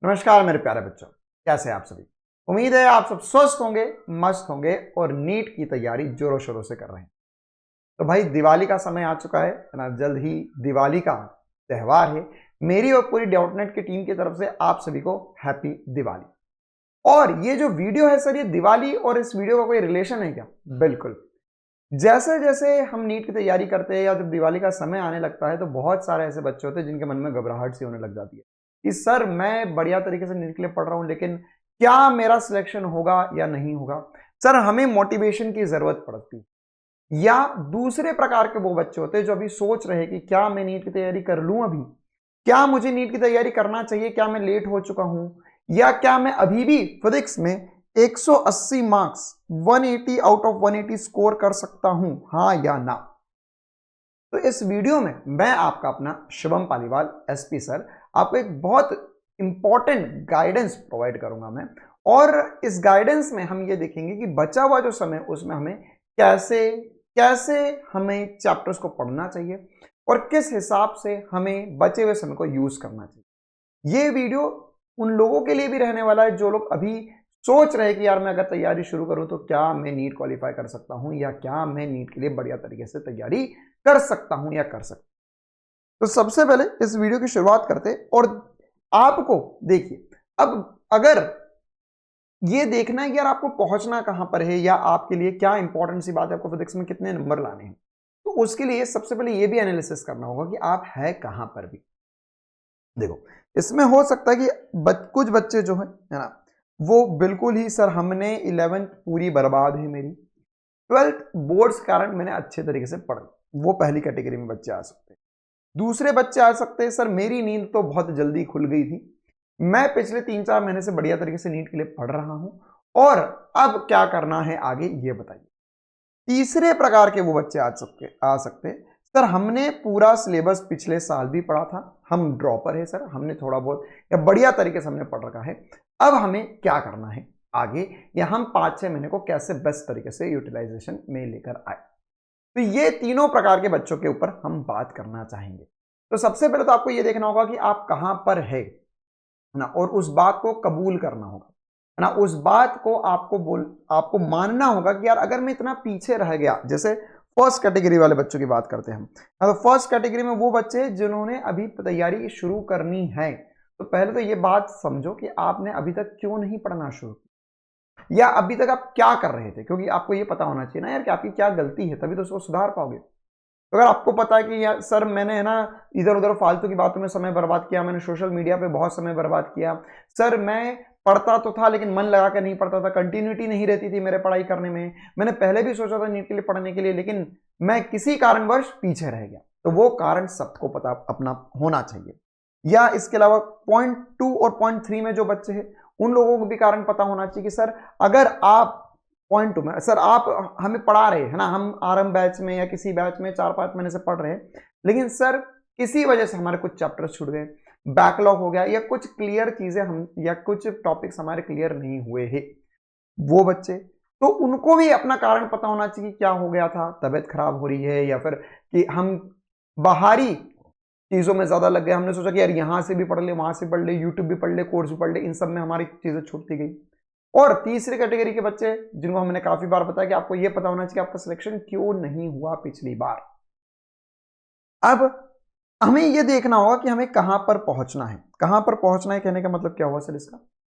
नमस्कार मेरे प्यारे बच्चों, कैसे हैं आप सभी। उम्मीद है आप सब स्वस्थ होंगे, मस्त होंगे और नीट की तैयारी जोरों शोरों से कर रहे हैं। तो भाई दिवाली का समय आ चुका है ना, जल्द ही दिवाली का त्योहार है। मेरी और पूरी डाउटनेट की टीम की तरफ से आप सभी को हैप्पी दिवाली। और ये जो वीडियो है सर, ये दिवाली और इस वीडियो का कोई रिलेशन है क्या? बिल्कुल। जैसे जैसे हम नीट की तैयारी करते हैं या जब दिवाली का समय आने लगता है तो बहुत सारे ऐसे बच्चे होते हैं जिनके मन में घबराहट सी होने लग जाती है कि सर मैं बढ़िया तरीके से नीट के लिए पढ़ रहा हूं, लेकिन क्या मेरा सिलेक्शन होगा या नहीं होगा। सर हमें मोटिवेशन की जरूरत पड़ती है। या दूसरे प्रकार के वो बच्चे होते हैं जो अभी सोच रहे हैं कि क्या मैं नीट की तैयारी कर लूं, अभी क्या मुझे नीट की तैयारी करना चाहिए, क्या मैं लेट हो चुका हूं, या क्या मैं अभी भी फिजिक्स में 180 मार्क्स 180 आउट ऑफ 180 स्कोर कर सकता हूं, हाँ या ना। तो इस वीडियो में मैं आपका अपना शुभम पालीवाल एसपी सर आपको एक बहुत इंपॉर्टेंट गाइडेंस प्रोवाइड करूंगा मैं। और इस गाइडेंस में हम ये देखेंगे कि बचा हुआ जो समय उसमें हमें कैसे कैसे हमें चैप्टर्स को पढ़ना चाहिए और किस हिसाब से हमें बचे हुए समय को यूज करना चाहिए। ये वीडियो उन लोगों के लिए भी रहने वाला है जो लोग अभी सोच रहे हैं कि यार मैं अगर तैयारी शुरू करूं तो क्या मैं नीट क्वालिफाई कर सकता हूं, या क्या मैं नीट के लिए बढ़िया तरीके से तैयारी कर सकता हूं या कर सकता हूं। तो सबसे पहले इस वीडियो की शुरुआत करते और आपको देखिए, अब अगर ये देखना है कि यार आपको पहुंचना कहां पर है या आपके लिए क्या इंपॉर्टेंट सी बात है, आपको फिजिक्स में कितने नंबर लाने हैं, तो उसके लिए सबसे पहले ये भी एनालिसिस करना होगा कि आप है कहां पर भी। देखो, इसमें हो सकता है कि कुछ बच्चे जो है ना, वो बिल्कुल ही सर हमने 11th पूरी बर्बाद है मेरी, 12th बोर्ड्स के कारण मैंने अच्छे तरीके से पढ़ा, वो पहली कैटेगरी में बच्चे आ सकते हैं। दूसरे बच्चे आ सकते हैं सर मेरी नींद तो बहुत जल्दी खुल गई थी, मैं पिछले 3-4 महीने से बढ़िया तरीके से नीट के लिए पढ़ रहा हूं और अब क्या करना है आगे ये बताइए। तीसरे प्रकार के वो बच्चे आ सकते हैं सर हमने पूरा सिलेबस पिछले साल भी पढ़ा था, हम ड्रॉपर है सर, हमने थोड़ा बहुत या बढ़िया तरीके से हमने पढ़ रखा है, अब हमें क्या करना है आगे, या हम 5-6 महीने को कैसे बेस्ट तरीके से यूटिलाइजेशन में लेकर आए। तो ये तीनों प्रकार के बच्चों के ऊपर हम बात करना चाहेंगे। तो सबसे पहले तो आपको ये देखना होगा कि आप कहां पर है ना, और उस बात को कबूल करना होगा ना, उस बात को आपको मानना होगा कि यार अगर मैं इतना पीछे रह गया, जैसे फर्स्ट कैटेगरी वाले बच्चों की बात करते हैं हम। तो फर्स्ट कैटेगरी में वो बच्चे जिन्होंने अभी तैयारी शुरू करनी है, तो पहले तो ये बात समझो कि आपने अभी तक क्यों नहीं पढ़ना शुरू किया, या अभी तक आप क्या कर रहे थे, क्योंकि आपको ये पता होना चाहिए ना यार कि आपकी क्या गलती है, तभी तो उसको सुधार पाओगे। तो अगर आपको पता है कि यार सर मैंने है ना इधर उधर फालतू की बातों में समय बर्बाद किया, मैंने सोशल मीडिया पे बहुत समय बर्बाद किया, सर मैं पढ़ता तो था लेकिन मन लगा कर नहीं पढ़ता था, कंटिन्यूटी नहीं रहती थी मेरे पढ़ाई करने में, मैंने पहले भी सोचा था नीट के लिए पढ़ने के लिए लेकिन मैं किसी कारणवश पीछे रह गया, तो वो कारण सबको पता अपना होना चाहिए। या इसके अलावा पॉइंट 2 और पॉइंट 3 में जो बच्चे हैं उन लोगों को भी कारण पता होना चाहिए कि सर अगर आप पॉइंट 2 में सर आप हमें पढ़ा रहे हैं ना, हम आरएम बैच में या किसी बैच में 4-5 महीने से पढ़ रहे हैं, लेकिन सर किसी वजह से हमारे कुछ चैप्टर्स छूट गए, बैकलॉग हो गया, या कुछ क्लियर चीजें हम या कुछ टॉपिक्स हमारे क्लियर नहीं हुए हैं, वो बच्चे तो उनको भी अपना कारण पता होना चाहिए कि क्या हो गया था, तबीयत खराब हो रही है या फिर कि हम बाहरी चीजों में ज्यादा लग गए, हमने सोचा कि यार यहां से भी पढ़ ले, वहां से पढ़ ले, यूट्यूब भी पढ़ ले, कोर्स भी पढ़ ले, इन सब में हमारी चीजें छूटती गई। और तीसरी कैटेगरी के बच्चे जिनको हमने काफी बार बताया कि आपको यह पता होना चाहिए आपका सिलेक्शन क्यों नहीं हुआ पिछली बार। अब हमें यह देखना होगा कि हमें कहां पर पहुंचना है, कहां पर पहुंचना है कहने का मतलब क्या हुआ सर इसका,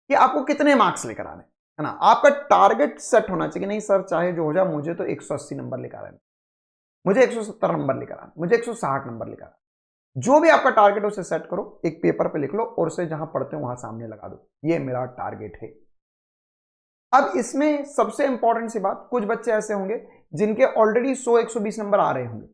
कि आपको कितने मार्क्स लेकर आने है ना, आपका टारगेट सेट होना चाहिए कि नहीं सर चाहे जो हो जाए मुझे तो 180 नंबर लेकर आने, मुझे 170 नंबर लेकर आने, मुझे 160 नंबर लेकर आने। जो भी आपका टारगेट है उसे सेट करो, एक पेपर पे लिख लो और उसे जहां पढ़ते हो वहां सामने लगा दो, ये मेरा टारगेट है। अब इसमें सबसे इंपॉर्टेंट सी बात, कुछ बच्चे ऐसे होंगे जिनके ऑलरेडी 100-120 नंबर आ रहे होंगे,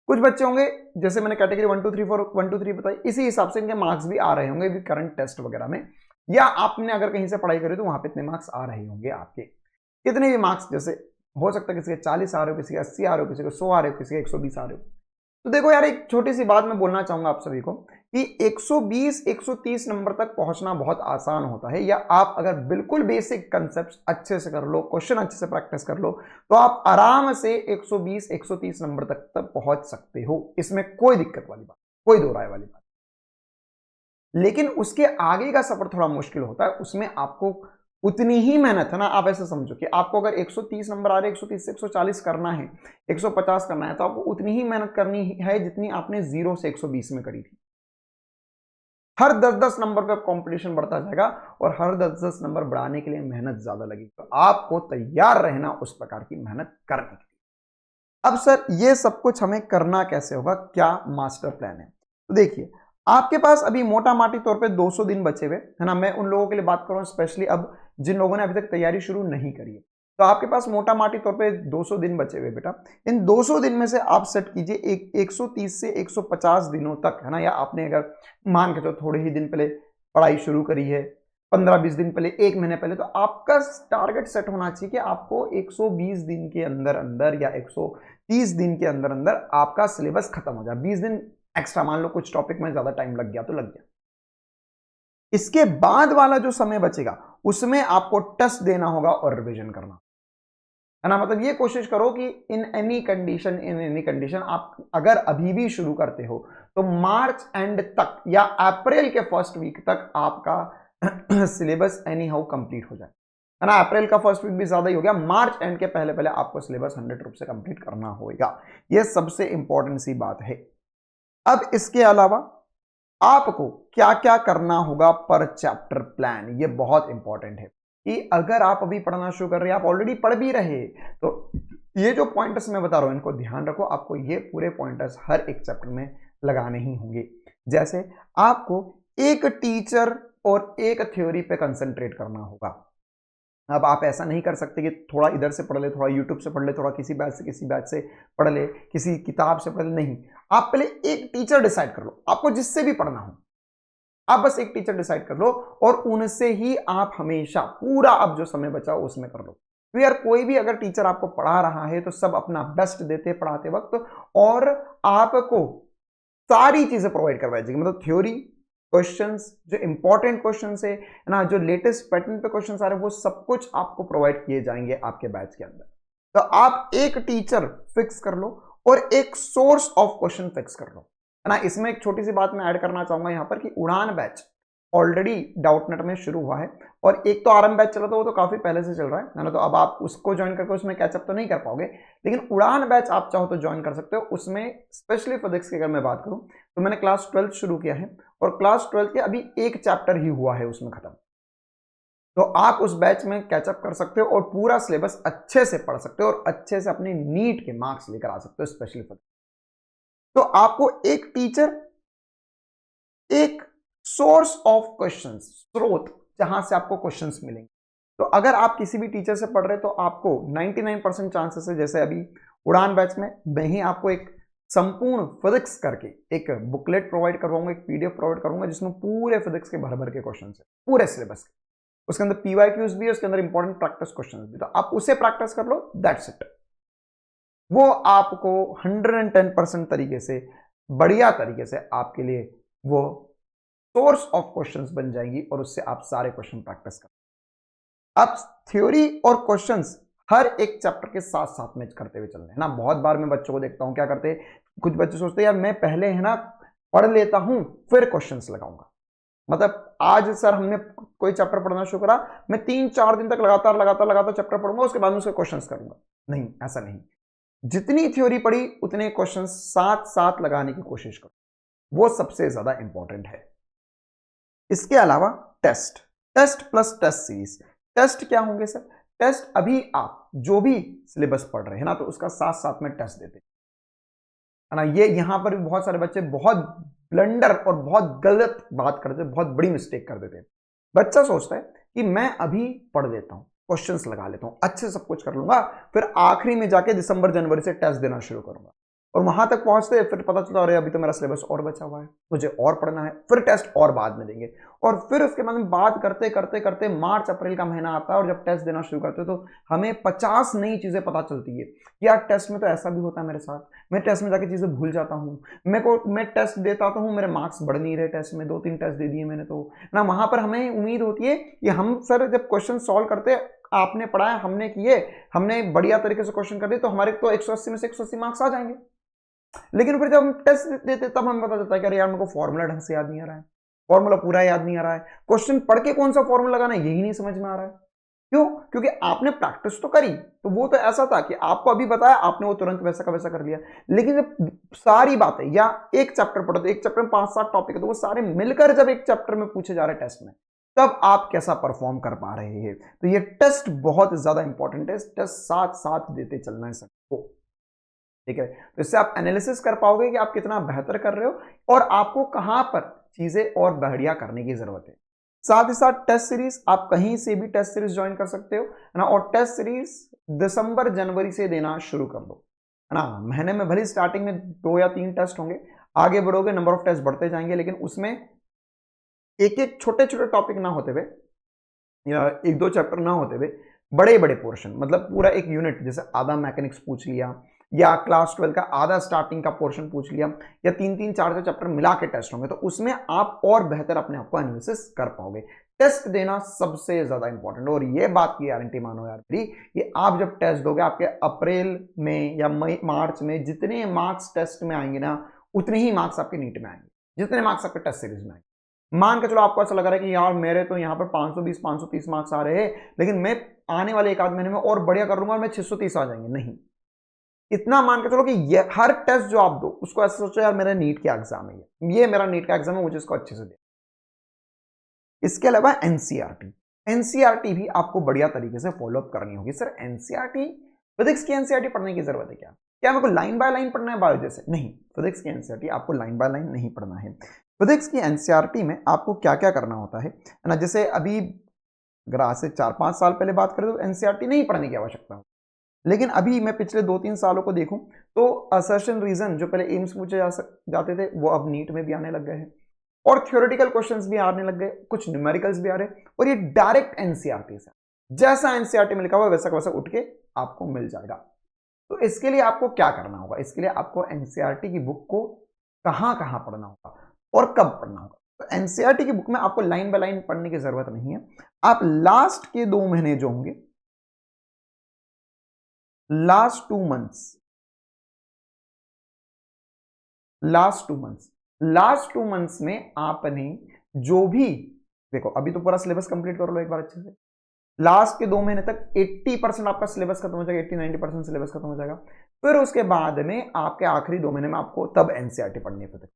कुछ बच्चे होंगे जैसे मैंने कैटेगरी 1 2 3 4 1 2 3 बताई, इसी हिसाब से इनके मार्क्स भी आ रहे होंगे भी करंट टेस्ट वगैरह में, या आपने अगर कहीं से पढ़ाई करी तो वहां पे इतने मार्क्स आ रहे होंगे आपके, कितने भी मार्क्स, जैसे हो सकता है किसी के 40 आ रहे हो, किसी के 80 आ रहे हो, किसी के 100 आ रहे हो, किसी के 120 आ रहे हो। तो देखो यार एक छोटी सी बात मैं बोलना चाहूंगा आप सभी को कि 120-130 नंबर तक पहुंचना बहुत आसान होता है, या आप अगर बिल्कुल बेसिक कंसेप्ट अच्छे से कर लो, क्वेश्चन अच्छे से प्रैक्टिस कर लो, तो आप आराम से 120-130 नंबर तक पहुंच सकते हो, इसमें कोई दिक्कत वाली बात, कोई दो राय वाली बात। लेकिन उसके आगे का सफर थोड़ा मुश्किल होता है, उसमें आपको उतनी ही मेहनत है ना। आप ऐसे समझो कि आपको अगर 130 नंबर आ रहे, 130 से 140 करना है, 150 करना है, तो आपको उतनी ही मेहनत करनी है जितनी आपने 0 से 120 में करी थी। हर 10-10 नंबर पे कंपटीशन बढ़ता जाएगा और हर 10-10 नंबर बढ़ाने के लिए मेहनत ज्यादा लगेगी। तो आपको तैयार रहना उस प्रकार की मेहनत करने के लिए। अब सर ये सब कुछ हमें करना कैसे होगा, क्या मास्टर प्लान है? तो देखिए, आपके पास अभी मोटा माटी तौर पे 200 दिन बचे हुए है ना। मैं उन लोगों के लिए बात कर रहा हूं, स्पेशली अब जिन लोगों ने अभी तक तैयारी शुरू नहीं करी है। तो आपके पास मोटा माटी तौर पे 200 दिन बचे हुए बेटा। इन 200 दिन में से आप सेट कीजिए 130 से 150 दिनों तक, है ना। या आपने अगर मान के चलो थोड़े ही दिन पहले पढ़ाई शुरू करी है, 15-20 दिन पहले, 1 महीने पहले, तो आपका टारगेट सेट होना चाहिए कि आपको 120 दिन के अंदर अंदर या 130 दिन के अंदर अंदर आपका सिलेबस खत्म हो जाए। 20 दिन एक्स्ट्रा मान लो कुछ टॉपिक में ज्यादा टाइम लग गया तो लग गया। इसके बाद वाला जो समय बचेगा उसमें आपको टेस्ट देना होगा और रिवीजन करना है ना। मतलब ये कोशिश करो कि इन एनी कंडीशन आप अगर अभी भी शुरू करते हो तो मार्च एंड तक या अप्रैल के फर्स्ट वीक तक आपका सिलेबस एनी हाउ कंप्लीट हो जाए, है ना। अप्रैल का फर्स्ट वीक भी ज्यादा ही हो गया, मार्च एंड के पहले पहले आपको सिलेबस 100 रूप से कंप्लीट करना होगा। यह सबसे इंपॉर्टेंट सी बात है। अब इसके अलावा आपको क्या क्या करना होगा पर चैप्टर प्लान, ये बहुत इंपॉर्टेंट है कि अगर आप अभी पढ़ना शुरू कर रहे हैं, आप ऑलरेडी पढ़ भी रहे, तो ये जो पॉइंटर्स मैं बता रहा हूं इनको ध्यान रखो। आपको ये पूरे पॉइंटर्स हर एक चैप्टर में लगाने ही होंगे। जैसे आपको एक टीचर और एक थ्योरी पे कंसंट्रेट करना होगा। अब आप ऐसा नहीं कर सकते कि थोड़ा इधर से पढ़ ले, थोड़ा यूट्यूब से पढ़ ले, थोड़ा किसी बैच से पढ़ ले, किसी किताब से पढ़ ले, नहीं। आप पहले एक टीचर डिसाइड कर लो, आपको जिससे भी पढ़ना हो, आप बस एक टीचर डिसाइड कर लो और उनसे ही आप हमेशा पूरा अब जो समय बचा उसमें कर लो। तो यार कोई भी अगर टीचर आपको पढ़ा रहा है तो सब अपना बेस्ट देते पढ़ाते वक्त, और आपको सारी चीजें प्रोवाइड करवाई जाएगी। मतलब थ्योरी, क्वेश्चंस, जो इंपॉर्टेंट क्वेश्चंस है ना, जो लेटेस्ट पैटर्न पे क्वेश्चंस आ रहे हैं, वो सब कुछ आपको प्रोवाइड किए जाएंगे आपके बैच के अंदर। तो आप एक टीचर फिक्स कर लो और एक सोर्स ऑफ क्वेश्चन फिक्स कर लो, है ना। इसमें एक छोटी सी बात मैं ऐड करना चाहूंगा यहां पर कि उड़ान बैच ऑलरेडी डाउटनेट में शुरू हुआ है और एक तो आरएम बैच चला था, वो तो काफी पहले से चल रहा है ना। तो अब आप उसको ज्वाइन करके उसमें कैचअप तो नहीं कर पाओगे, लेकिन उड़ान बैच आप चाहो तो ज्वाइन कर सकते हो। उसमें स्पेशली फिजिक्स की अगर मैं बात करूं तो मैंने क्लास 12 शुरू किया है और क्लास 12 के अभी एक चैप्टर ही हुआ है उसमें खत्म। तो आप उस बैच में कैचअप कर सकते हो और पूरा सिलेबस अच्छे से पढ़ सकते हो और अच्छे से अपने नीट के मार्क्स लेकर आ सकते हो स्पेशली फिजिक्स। तो आपको एक टीचर, एक सोर्स ऑफ क्वेश्चंस, स्रोत जहां से आपको क्वेश्चंस मिलेंगे। तो अगर आप किसी भी टीचर से पढ़ रहे तो आपको 99% चांसेस है, जैसे अभी उड़ान बैच में मैं ही आपको एक संपूर्ण फिजिक्स करके एक बुकलेट प्रोवाइड करवाऊंगा, एक पीडीएफ प्रोवाइड करूंगा जिसमें पूरे फिजिक्स के भर भर के क्वेश्चन है, पूरे सिलेबस के। उसके अंदर पीवाईक्यूज भी है, उसके अंदर इंपॉर्टेंट प्रैक्टिस क्वेश्चन भी। तो आप उसे प्रैक्टिस कर लो, दैट्स इट। वो आपको 110% तरीके से, बढ़िया तरीके से आपके लिए वो सोर्स ऑफ क्वेश्चंस बन जाएंगी और उससे आप सारे क्वेश्चन प्रैक्टिस कर। अब थ्योरी और क्वेश्चंस हर एक चैप्टर के साथ साथ में करते हुए चल रहे हैं ना। बहुत बार मैं बच्चों को देखता हूं क्या करते हैं, कुछ बच्चे सोचते हैं यार मैं पहले है ना पढ़ लेता हूं फिर क्वेश्चंस लगाऊंगा। मतलब आज सर हमने कोई चैप्टर पढ़ना शुरू करा, मैं 3-4 दिन तक लगातार लगातार लगातार चैप्टर पढ़ूंगा, उसके बाद में उसके क्वेश्चंस करूंगा। नहीं, ऐसा नहीं। जितनी थ्योरी पढ़ी उतने क्वेश्चंस साथ साथ लगाने की कोशिश करो, वो सबसे ज्यादा इंपॉर्टेंट है। इसके अलावा test, test plus test series. Test क्या होंगे सर? टेस्ट अभी आप जो भी सिलेबस पढ़ रहे हैं ना तो उसका साथ साथ में टेस्ट देते है ना। ये यहां पर भी बहुत सारे बच्चे बहुत ब्लंडर और बहुत गलत बात करते, बहुत बड़ी मिस्टेक कर देते हैं। बच्चा सोचता है कि मैं अभी पढ़ लेता हूं, क्वेश्चंस लगा लेता हूं, अच्छे सब कुछ कर लूंगा, फिर आखिरी में जाके दिसंबर जनवरी से टेस्ट देना शुरू करूंगा। और वहां तक पहुंचते फिर पता चलता अरे अभी तो मेरा सिलेबस और बचा हुआ है, मुझे और पढ़ना है, फिर टेस्ट और बाद में देंगे। और फिर उसके बाद में बात करते करते करते मार्च अप्रैल का महीना आता है और जब टेस्ट देना शुरू करते हैं तो हमें 50 नई चीजें पता चलती है कि यार टेस्ट में तो ऐसा भी होता है मेरे साथ, मैं टेस्ट में जाके चीजें भूल जाता हूँ, मैं टेस्ट देता तो हूँ, मेरे मार्क्स बढ़ नहीं रहे टेस्ट में, 2-3 टेस्ट दे दिए मैंने तो ना। वहां पर हमें उम्मीद होती है कि हम सर जब क्वेश्चन सॉल्व करते, आपने पढ़ाया, हमने किए, हमने बढ़िया तरीके से क्वेश्चन कर दिए तो हमारे तो 180 में से 180 मार्क्स आ जाएंगे। लेकिन फिर जब हम टेस्ट देते तब हमें पता चलता है कि अरे यार मेरे को फॉर्मूला ढंग से याद नहीं आ रहा है, फॉर्मूला पूरा याद नहीं आ रहा है, क्वेश्चन पढ़ के कौन सा फॉर्मूला लगाना है यही नहीं समझ में आ रहा है। क्यों? क्योंकि आपने प्रैक्टिस तो करी, तो वो तो ऐसा था कि आपको अभी बताया, आपने वो तुरंत वैसा का वैसा कर लिया। लेकिन जब सारी बातें या एक चैप्टर पढ़ो तो एक चैप्टर में 5-7 टॉपिक है, तो वो सारे मिलकर जब एक चैप्टर में पूछे जा रहे टेस्ट में, तब आप कैसा परफॉर्म कर पा रहे हैं। तो ये टेस्ट बहुत ज्यादा इंपॉर्टेंट है, टेस्ट साथ साथ देते चलना है सबको, ठीक है। तो इससे आप एनालिसिस कर पाओगे कि आप कितना बेहतर कर रहे हो और आपको कहां पर चीजें और बढ़िया करने की जरूरत है। साथ ही साथ टेस्ट सीरीज आप कहीं से भी टेस्ट सीरीज ज्वाइन कर सकते हो, है ना। और टेस्ट सीरीज दिसंबर जनवरी से देना शुरू कर दो, है ना। महीने में भले स्टार्टिंग में 2 या 3 टेस्ट होंगे, आगे बढ़ोगे नंबर ऑफ टेस्ट बढ़ते जाएंगे, लेकिन उसमें एक एक छोटे छोटे टॉपिक ना होते हुए या 1-2 चैप्टर ना होते हुए बड़े बड़े पोर्शन, मतलब पूरा एक यूनिट, जैसे आधा मैकेनिक्स पूछ लिया या क्लास 12 का आधा स्टार्टिंग का पोर्शन पूछ लिया, या 3-3 4-4 चैप्टर मिला के टेस्ट होंगे, तो उसमें आप और बेहतर अपने आप को एनालिसिस कर पाओगे। टेस्ट देना सबसे ज्यादा इंपॉर्टेंट, और ये बात की गारंटी मानो यार मेरी कि आप जब टेस्ट दोगे, आपके अप्रैल में या मई मार्च में जितने मार्क्स टेस्ट में आएंगे ना, उतने ही मार्क्स आपके नीट में आएंगे, जितने मार्क्स आपके टेस्ट सीरीज में आएंगे। मान के चलो आपको ऐसा लग रहा है कि यार मेरे तो यहाँ पर 520-530 मार्क्स आ रहे हैं, लेकिन मैं आने वाले 1 आध महीने में और बढ़िया कर लूंगा और मैं 630 आ जाएंगे, नहीं। इतना मान के चलो कि ये हर टेस्ट जो आप दो उसको ऐसे सोचो यार मेरा नीट का एग्जाम है, ये मेरा नीट का एग्जाम है, मुझे इसको अच्छे से दे। इसके अलावा एनसीईआरटी, एनसीईआरटी भी आपको बढ़िया तरीके से फॉलोअप करनी होगी। सर एनसीईआरटी, फिजिक्स की एनसीईआरटी पढ़ने की जरूरत है क्या? क्या मेरे को लाइन बाय लाइन पढ़ना है बायो जैसे? नहीं, फिजिक्स की एनसीईआरटी आपको लाइन बाय लाइन नहीं पढ़ना है। फिजिक्स की एनसीईआरटी में आपको क्या क्या करना होता है ना, जैसे अभी अगर आज से 4-5 साल पहले बात करें तो एनसीईआरटी नहीं पढ़ने की आवश्यकता हो, लेकिन अभी मैं पिछले 2-3 सालों को देखूं तो असर्शन रीजन जो पहले एम्स पूछे जाते थे वो अब नीट में भी आने लग गए हैं, और थ्योरेटिकल क्वेश्चंस भी आने लग गए, कुछ न्यूमेरिकल्स भी आ रहे, और ये डायरेक्ट एनसीईआरटी से, जैसा एनसीईआरटी में लिखा हुआ वैसा का वैसा उठ के आपको मिल जाएगा। तो इसके लिए आपको क्या करना होगा? इसके लिए आपको एनसीईआरटी की बुक को कहां कहां पढ़ना होगा और कब पढ़ना होगा। तो एनसीईआरटी की बुक में आपको लाइन बाय लाइन पढ़ने की जरूरत नहीं है। आप लास्ट के 2 महीने जो होंगे, लास्ट 2 मंथ्स में आपने जो भी, देखो अभी तो पूरा सिलेबस कंप्लीट कर लो एक बार अच्छे से, लास्ट के 2 महीने तक 80% आपका सिलेबस खत्म हो जाएगा, 80-90% सिलेबस खत्म हो जाएगा। फिर उसके बाद में आपके आखिरी 2 महीने में आपको तब एनसीईआरटी पढ़नी है,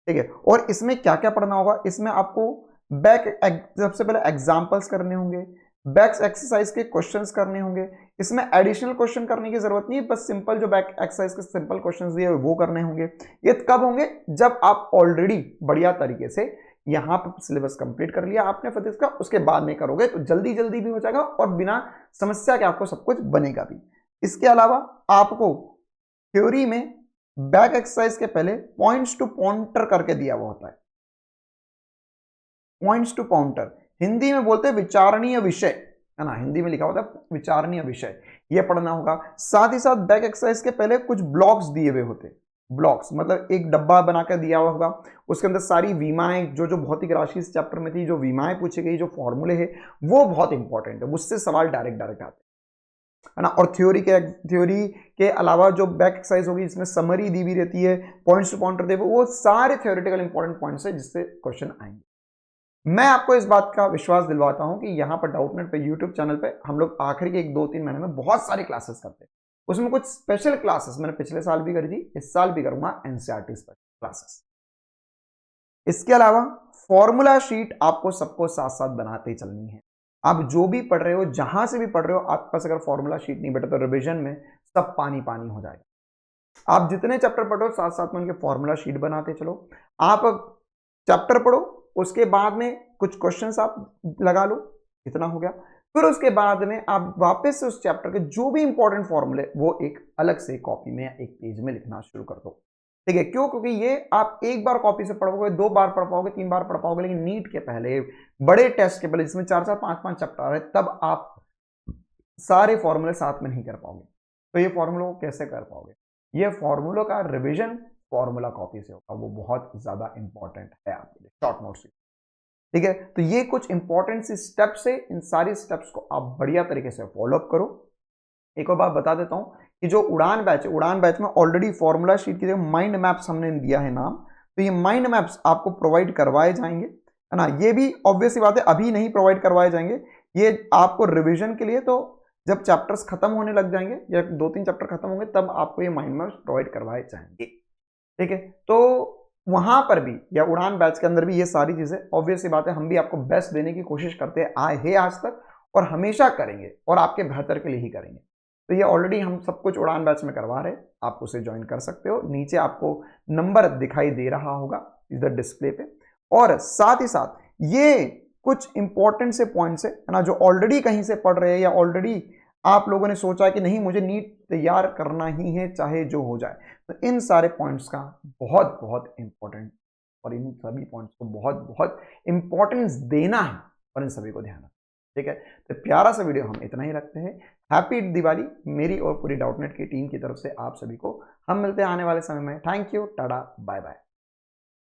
ठीक है। और इसमें क्या क्या पढ़ना होगा? इसमें आपको सबसे पहले एग्जाम्पल्स करने होंगे, बैक एक्सरसाइज के क्वेश्चंस करने होंगे। इसमें एडिशनल क्वेश्चन करने की जरूरत नहीं है, बस सिंपल जो बैक एक्सरसाइज के सिंपल क्वेश्चंस दिए वो करने होंगे। ये कब होंगे? जब आप ऑलरेडी बढ़िया तरीके से यहां पर सिलेबस कंप्लीट कर लिया आपने फिजिक्स का, उसके बाद में करोगे तो जल्दी जल्दी भी हो जाएगा और बिना समस्या के आपको सब कुछ बनेगा भी। इसके अलावा आपको थ्योरी में बैक एक्सरसाइज के पहले पॉइंट्स टू पॉइंटर करके दिया हुआ होता है। पॉइंट्स टू पॉइंटर हिंदी में बोलते हैं विचारणीय विषय, है ना, हिंदी में लिखा होता है विचारणीय विषय, यह पढ़ना होगा। साथ ही साथ बैक एक्सरसाइज के पहले कुछ ब्लॉक्स दिए हुए होते हैं। ब्लॉक्स मतलब एक डब्बा बनाकर दिया हुआ होगा, उसके अंदर सारी विमाएं, जो जो भौतिक राशि इस चैप्टर में थी, जो विमाएं पूछी गई, जो फॉर्मूले है, वो बहुत इंपॉर्टेंट है, उससे सवाल डायरेक्ट आते हैं, है ना। और थ्योरी के अलावा जो बैक एक्सरसाइज होगी इसमें समरी दी हुई रहती है, पॉइंट्स टू पॉइंटर दे, वो सारे थ्योरेटिकल इंपॉर्टेंट पॉइंट्स है जिससे क्वेश्चन आएंगे। मैं आपको इस बात का विश्वास दिलवाता हूं कि यहां पर डाउटनेट पे यूट्यूब चैनल पे हम लोग आखिरी के 1-2-3 महीने में बहुत सारी क्लासेस करते हैं, उसमें कुछ स्पेशल क्लासेस मैंने पिछले साल भी करी थी, इस साल भी करूंगा एनसीईआरटी स्पेशल क्लासेस। इसके अलावा फॉर्मूला शीट आपको सबको साथ साथ बनाते चलनी है। आप जो भी पढ़ रहे हो, जहां से भी पढ़ रहे हो, आपके पास अगर फॉर्मूला शीट नहीं बैठा तो रिवीजन में सब पानी पानी हो जाएगा। आप जितने चैप्टर पढ़ो साथ साथ में उनके फॉर्मूला शीट बनाते चलो। आप चैप्टर पढ़ो, उसके बाद में कुछ क्वेश्चंस आप लगा लो, इतना हो गया। फिर उसके बाद में आप वापस से उस चैप्टर के जो भी इंपॉर्टेंट फॉर्मूले वो एक अलग से कॉपी में या एक पेज में लिखना शुरू कर दो, ठीक है। क्यों? क्योंकि ये आप एक बार कॉपी से पढ़ोगे, 2 बार पढ़ पाओगे, 3 बार पढ़ पाओगे, लेकिन नीट के पहले, बड़े टेस्ट के पहले जिसमें 4-4, 5-5 चैप्टर आ रहे, तब आप सारे फॉर्मूले साथ में नहीं कर पाओगे। तो ये फॉर्मूलों को कैसे कर पाओगे? ये फॉर्मूलों का रिविजन फॉर्मूला कॉपी से होगा, वो बहुत ज्यादा इंपॉर्टेंट है आपके लिए, शॉर्ट नोट्स, ठीक है। तो ये कुछ इंपॉर्टेंट सी स्टेप्स है, इन सारी स्टेप्स को आप बढ़िया तरीके से फॉलोअप करो। एक और बात बता देता हूं कि जो उड़ान बैच है, उड़ान बैच में ऑलरेडी फॉर्मूला शीट की जगह माइंड मैप्स हमने दिया है नाम, तो ये माइंड मैप्स आपको प्रोवाइड करवाए जाएंगे, है ना। ये भी ऑब्वियस सी बात है अभी नहीं प्रोवाइड करवाए जाएंगे, ये आपको रिविजन के लिए, तो जब चैप्टर्स खत्म होने लग जाएंगे या 2-3 चैप्टर खत्म होंगे तब आपको ये माइंड मैप्स प्रोवाइड करवाए जाएंगे, ठीक है। तो वहां पर भी या उड़ान बैच के अंदर भी ये सारी चीजें ऑब्वियस सी बात है हम भी आपको बेस्ट देने की कोशिश करते आए हैं आज तक और हमेशा करेंगे और आपके बेहतर के लिए ही करेंगे। तो ये ऑलरेडी हम सब कुछ उड़ान बैच में करवा रहे हैं, आप उसे ज्वाइन कर सकते हो, नीचे आपको नंबर दिखाई दे रहा होगा इधर डिस्प्ले पे। और साथ ही साथ ये कुछ इंपॉर्टेंट से पॉइंट्स है ना, जो ऑलरेडी कहीं से पढ़ रहे हैं या ऑलरेडी आप लोगों ने सोचा है कि नहीं मुझे नीट तैयार करना ही है चाहे जो हो जाए, तो इन सारे पॉइंट्स का बहुत बहुत इंपॉर्टेंट और इन सभी पॉइंट्स को बहुत बहुत इंपॉर्टेंस देना है और इन सभी को ध्यान रखना, ठीक है। तो प्यारा सा वीडियो हम इतना ही रखते हैं। हैप्पी दिवाली मेरी और पूरी डाउटनेट की टीम की तरफ से आप सभी को। हम मिलते हैं आने वाले समय में। Thank you, tata, bye bye.